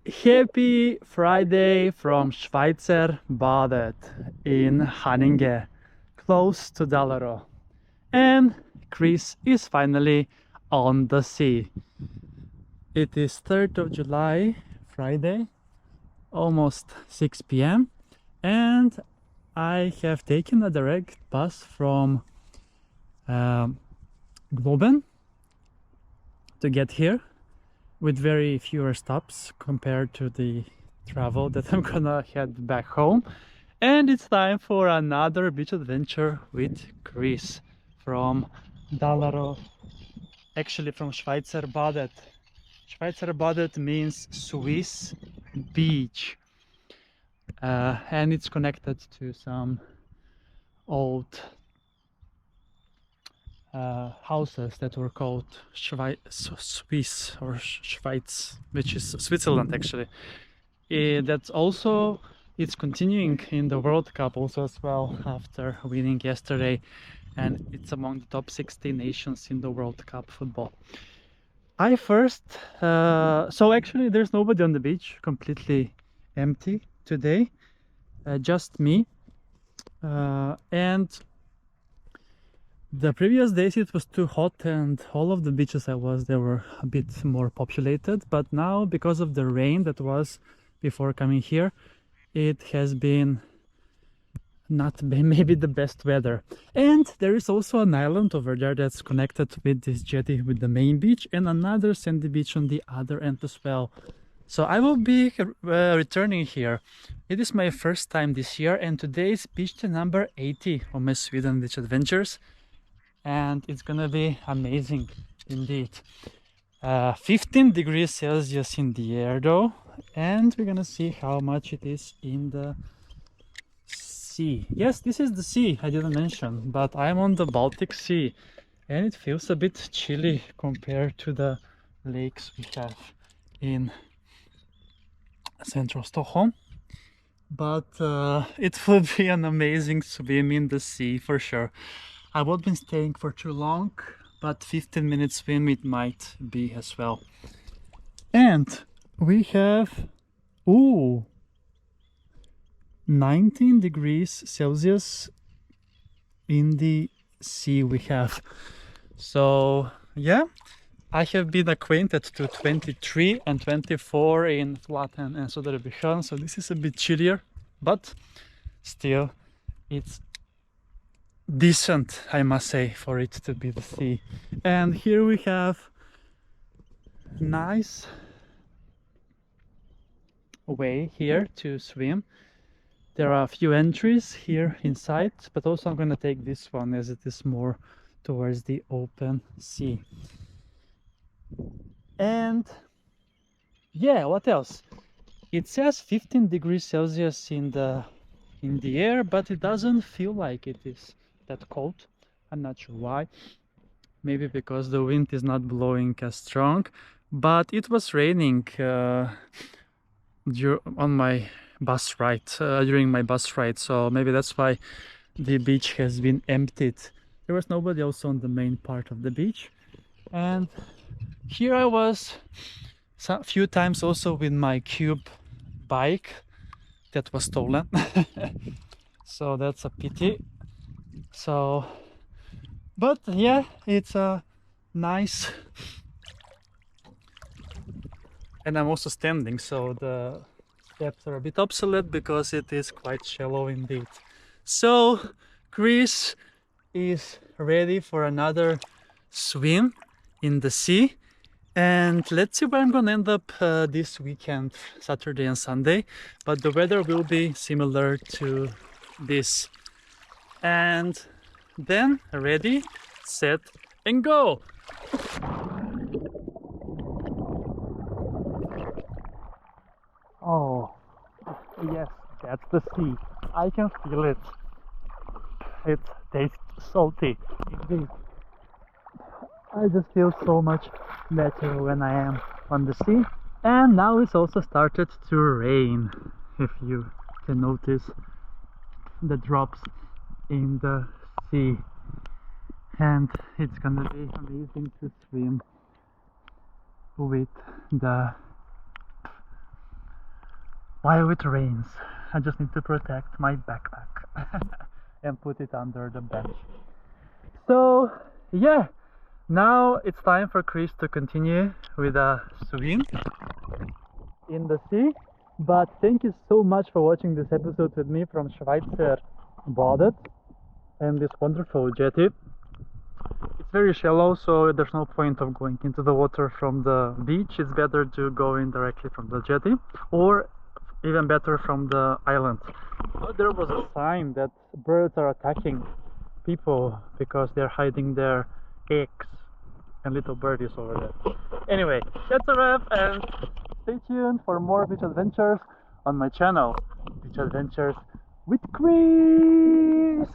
Happy Friday from Schweizerbadet in Haninge, close to Dalarö. And Chris is finally on the sea. It is 3rd of July, Friday, almost 6 p.m. and I have taken a direct bus from Globen to get here, with very fewer stops compared to the travel that I'm gonna head back home. And it's time for another beach adventure with Chris from Dalarö, actually from Schweizerbadet. Schweizerbadet means Swiss beach, and it's connected to some old houses that were called Swiss or Schweiz, which is Switzerland actually. That's also, it's continuing in the World Cup also as well after winning yesterday, and it's among the top 16 nations in the World Cup football. So actually there's nobody on the beach, completely empty today, just me, and the previous days it was too hot and all of the beaches they were a bit more populated, but now because of the rain that was before coming here, it has been not maybe the best weather. And there is also an island over there that's connected with this jetty with the main beach, and another sandy beach on the other end as well. So I will be returning here. It is my first time this year, and today is beach day number 80 on my Sweden beach adventures, and it's gonna be amazing indeed. 15 degrees Celsius in the air though, and we're gonna see how much it is in the sea. Yes, this is the sea I didn't mention, but I'm on the Baltic Sea, and it feels a bit chilly compared to the lakes we have in central Stockholm. But it will be an amazing swim in the sea for sure. I won't be staying for too long, but 15 minutes swim it might be as well. And we have 19 degrees Celsius in the sea we have. So yeah, I have been acquainted to 23 and 24 in Flatten and Söderbyhön, so this is a bit chillier, but still it's decent, I must say, for it to be the sea. And here we have nice way here to swim. There are a few entries here inside, but also I'm gonna take this one as it is more towards the open sea. And yeah, what else? It says 15 degrees Celsius in the air, but it doesn't feel like it is that cold. I'm not sure why. Maybe because the wind is not blowing as strong, but it was raining on my bus ride, during my bus ride, so maybe that's why the beach has been emptied. There was nobody also on the main part of the beach, and here I was a few times also with my Cube bike that was stolen. So that's a pity. So, but yeah, it's a nice, and I'm also standing, so the steps are a bit obsolete because it is quite shallow indeed. So Chris is ready for another swim in the sea, and let's see where I'm gonna end up this weekend, Saturday and Sunday, but the weather will be similar to this. And then ready, set and go. Oh yes, that's the sea. I can feel it. It tastes salty indeed. I just feel so much better when I am on the sea. And now it's also started to rain, if you can notice the drops in the sea. And it's gonna be amazing to swim with the while it rains. I just need to protect my backpack and put it under the bench. So yeah, now it's time for Chris to continue with a swim in the sea. But thank you so much for watching this episode with me from Schweizerbadet and this wonderful jetty. It's very shallow, so there's no point of going into the water from the beach. It's better to go in directly from the jetty, or even better from the island. There was a sign that birds are attacking people because they're hiding their eggs, and little birdies over there. Anyway, that's a wrap, and stay tuned for more beach adventures on my channel, Beach Adventures with Chris.